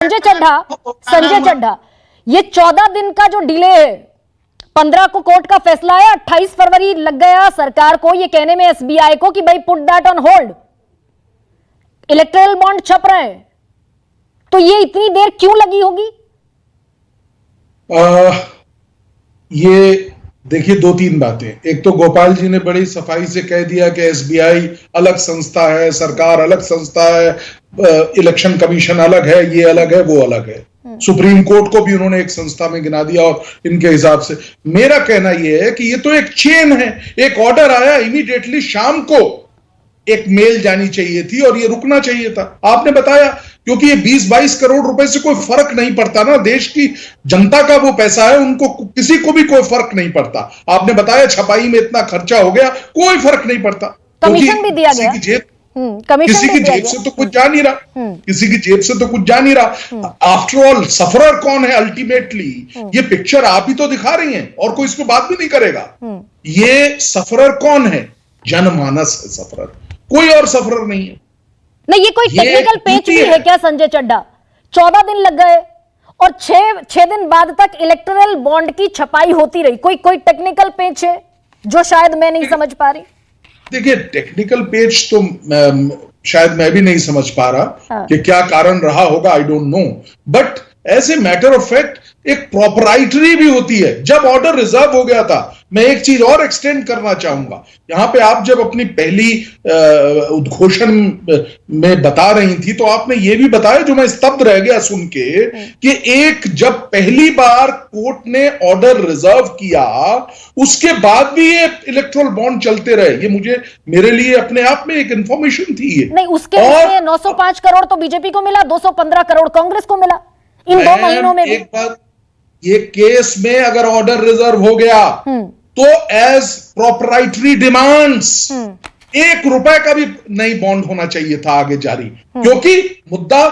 संजय चड्ढा, ये 14 दिन का जो डिले है, 15 को कोर्ट का फैसला है, 28 फरवरी लग गया सरकार को ये कहने में एसबीआई को कि भाई put that on hold, electoral bond छप रहे हैं, तो ये इतनी देर क्यों लगी होगी? ये देखिए, दो तीन बातें। एक तो गोपाल जी ने बड़ी सफाई से कह दिया कि एसबीआई अलग संस्था है, सरकार अलग संस्था है, इलेक्शन कमीशन अलग है, ये अलग है, वो अलग है। सुप्रीम कोर्ट को भी उन्होंने एक संस्था में गिना दिया। और इनके हिसाब से मेरा कहना यह है कि ये तो एक चेन है। एक ऑर्डर आया, इमीडिएटली शाम को एक मेल जानी चाहिए थी और ये रुकना चाहिए था। आपने बताया, क्योंकि ये 20-22 करोड़ रुपए से कोई फर्क नहीं पड़ता ना, देश की जनता का वो पैसा है, उनको किसी को भी कोई फर्क नहीं पड़ता। आपने बताया छपाई में इतना खर्चा हो गया, कोई फर्क नहीं पड़ता। कमीशन भी दिया गया, किसी की जेब से तो कुछ जा नहीं रहा, किसी की जेब से तो कुछ जा नहीं रहा। आफ्टर ऑल सफरर कौन है अल्टीमेटली? ये पिक्चर आप ही तो दिखा रही हैं और कोई इस पे बात भी नहीं करेगा। ये सफरर कौन है? जनमानस है सफरर, कोई और सफरर नहीं है। नहीं, ये कोई टेक्निकल पेच भी है क्या संजय चड्ढा? 14 दिन लग गए और 6 दिन बाद तक इलेक्टोरल बॉन्ड की छपाई होती रही, कोई टेक्निकल पेच है जो शायद मैं नहीं समझ पा रही? देखिए, टेक्निकल पेज तो शायद मैं भी नहीं समझ पा रहा कि क्या कारण रहा होगा, I don't know. But as a matter of fact एक प्रॉपराइटरी भी होती है। जब ऑर्डर रिजर्व हो गया था, मैं एक चीज और एक्सटेंड करना चाहूंगा यहां पे। आप जब अपनी पहली उद्घोषण में बता रही थी तो आपने ये भी बताया, जो मैं स्तब्ध रह गया सुन के, कि जब पहली बार कोर्ट ने ऑर्डर रिजर्व किया उसके बाद भी ये इलेक्टोरल बॉन्ड चलते रहे। ये मेरे लिए अपने आप में एक इंफॉर्मेशन थी। नहीं, उसके लिए 905 करोड़ तो बीजेपी को मिला, 215 करोड़ कांग्रेस को मिला इन 2 महीनों में भी। एक बात, ये केस में अगर ऑर्डर रिजर्व हो गया तो एज प्रोपराइटरी डिमांड्स 1 रुपए का भी नहीं बॉन्ड होना चाहिए था आगे जारी, क्योंकि मुद्दा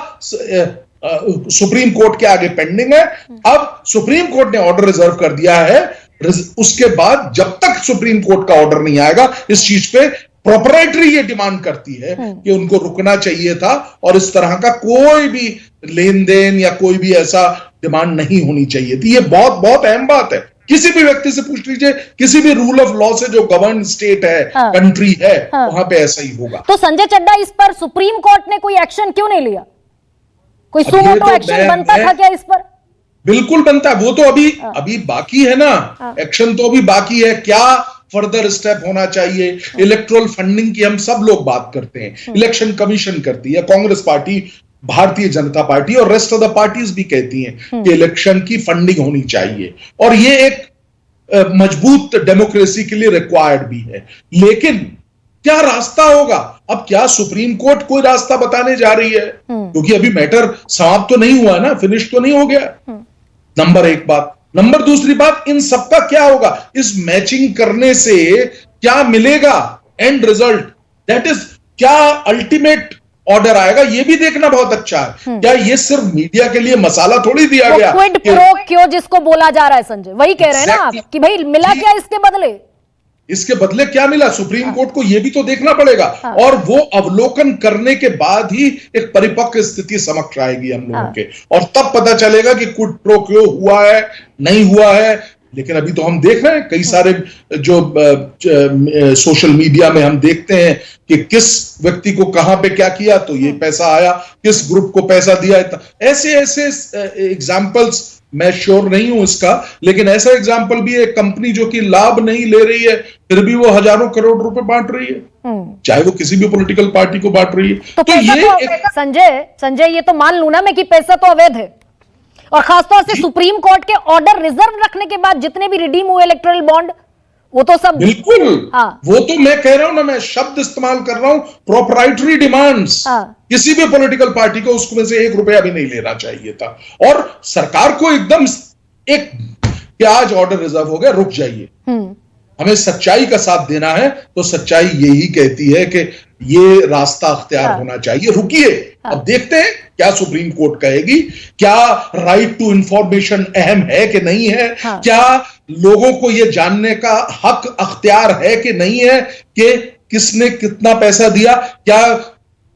सुप्रीम कोर्ट के आगे पेंडिंग है। अब सुप्रीम कोर्ट ने ऑर्डर रिजर्व कर दिया है, उसके बाद जब तक सुप्रीम कोर्ट का ऑर्डर नहीं आएगा इस चीज पे प्रोपराइटरी ये डिमांड करती है कि उनको रुकना चाहिए था और इस तरह का कोई भी लेन देन या कोई भी ऐसा डिमांड नहीं होनी चाहिए थी। ये बहुत बहुत अहम बात है। किसी भी व्यक्ति से पूछ लीजिए, किसी भी रूल ऑफ लॉ से जो गवर्न स्टेट है, कंट्री है, वहां पे ऐसा ही होगा। तो संजय चड्ढा, इस पर सुप्रीम कोर्ट ने कोई एक्शन क्यों नहीं लिया? कोई सुमोटो एक्शन बनता था क्या इस पर? बिल्कुल बनता है, वो तो अभी बाकी है ना। एक्शन तो अभी बाकी है। क्या फर्दर स्टेप होना चाहिए? इलेक्टोरल फंडिंग की हम सब लोग बात करते हैं, इलेक्शन कमीशन करती है, कांग्रेस पार्टी, भारतीय जनता पार्टी और रेस्ट ऑफ द पार्टीज भी कहती हैं कि इलेक्शन की फंडिंग होनी चाहिए और ये एक मजबूत डेमोक्रेसी के लिए रिक्वायर्ड भी है। लेकिन क्या रास्ता होगा? अब क्या सुप्रीम कोर्ट कोई रास्ता बताने जा रही है? क्योंकि अभी मैटर समाप्त तो नहीं हुआ ना, फिनिश तो नहीं हो गया। नंबर 1 बात। नंबर 2 बात, इन सबका क्या होगा? इस मैचिंग करने से क्या मिलेगा एंड रिजल्ट? दैट इज, क्या अल्टीमेट ऑर्डर आएगा? ये भी देखना बहुत अच्छा है। क्या ये सिर्फ मीडिया के लिए मसाला थोड़ी दिया गया? क्विड प्रो क्यों जिसको बोला जा रहा है संजय, वही कह रहे हैं ना आप कि भाई मिला क्या इसके बदले? इसके बदले क्या मिला? सुप्रीम कोर्ट को यह भी तो देखना पड़ेगा। और वो अवलोकन करने के बाद ही एक परिपक्व स्थिति समक्ष आएगी हम लोगों के, और तब पता चलेगा कि क्विड प्रो क्यों हुआ है, नहीं हुआ है। लेकिन अभी तो हम देख रहे हैं कई सारे जो सोशल मीडिया में हम देखते हैं कि किस व्यक्ति को कहां पे क्या किया तो ये पैसा आया, किस ग्रुप को पैसा दिया। ऐसे एग्जाम्पल्स, मैं श्योर नहीं हूं इसका, लेकिन ऐसा एग्जाम्पल भी है, कंपनी जो कि लाभ नहीं ले रही है फिर भी वो हजारों करोड़ रुपए बांट रही है, चाहे वो किसी भी पॉलिटिकल पार्टी को बांट रही है। तो ये संजय ये तो मान लू ना मैं कि पैसा तो अवैध है, और खासतौर से सुप्रीम कोर्ट के ऑर्डर रिजर्व रखने के बाद जितने भी रिडीम हुए इलेक्टोरल बॉन्ड, वो तो सब बिल्कुल। वो तो मैं कह रहा हूं ना, मैं शब्द इस्तेमाल कर रहा हूं, प्रोपराइटरी डिमांड्स। किसी भी पॉलिटिकल पार्टी को उसमें से 1 रुपया भी नहीं लेना चाहिए था। और सरकार को एकदम कि आज ऑर्डर रिजर्व हो गया, रुक जाइए, हमें सच्चाई का साथ देना है, तो सच्चाई यही कहती है कि ये रास्ता अख्तियार होना चाहिए, रुकिए। अब देखते हैं क्या सुप्रीम कोर्ट कहेगी, क्या राइट टू इंफॉर्मेशन अहम है कि नहीं है, क्या लोगों को यह जानने का हक अख्तियार है कि नहीं है कि किसने कितना पैसा दिया, क्या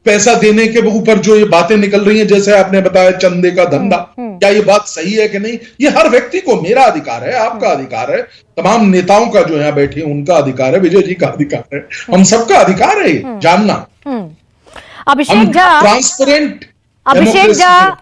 पैसा देने के ऊपर जो ये बातें निकल रही हैं, जैसे आपने बताया चंदे का धंधा, क्या ये बात सही है कि नहीं? ये हर व्यक्ति को, मेरा अधिकार है, आपका अधिकार है, तमाम नेताओं का जो यहाँ बैठे हैं उनका अधिकार है, विजय जी का अधिकार है, हम सबका अधिकार है जानना। अभिषेक झा, ट्रांसपेरेंट अभिषेक झा,